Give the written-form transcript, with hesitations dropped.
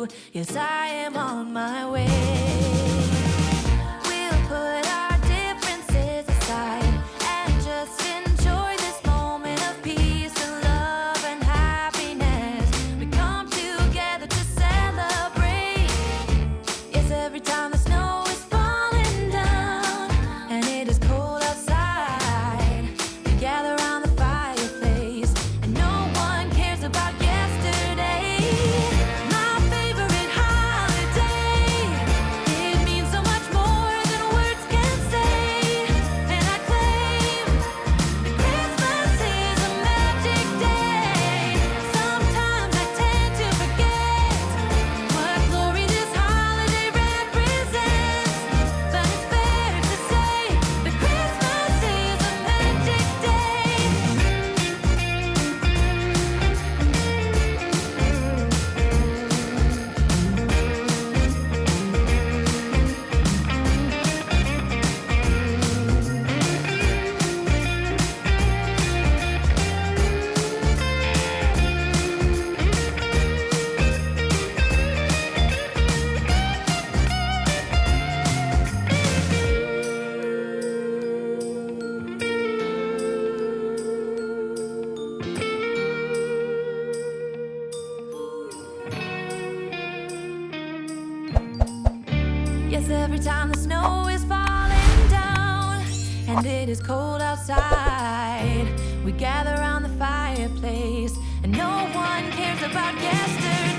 you. Yes, I am on my way. We'll put our differences aside and just enjoy this moment of peace and love and happiness. We come together to celebrate. Yes, every time the snow is falling down and it is cold outside, we gather around the fireplace and no one cares about yesterday. My favorite holiday, it means so much more than words can say. And I claim that Christmas is a magic day. Sometimes I tend to forget what glory this holiday represents, but it's fair to say that Christmas is a magic day. Yes, every time the snow is falling down and it is cold outside, we gather around the fireplace and no one cares about yesterday.